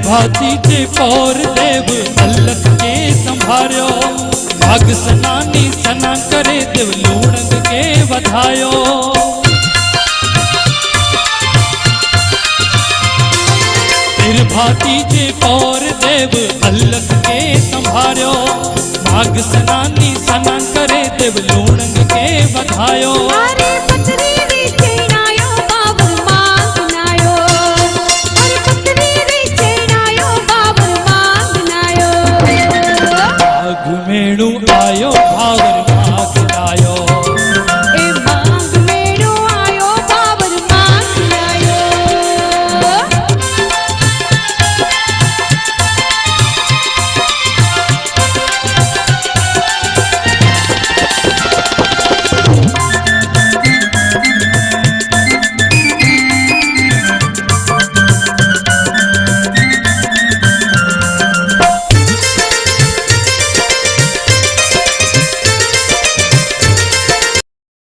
भाती जे पौर देव अलख के संभार्यो भाग सनानी सना करे देव लूणंग के वधायो फिर भाती जे पौर देव अलख के संभार्यो भाग सनानी सना करे देव लूणंग के वधायो मेणु आयो भावर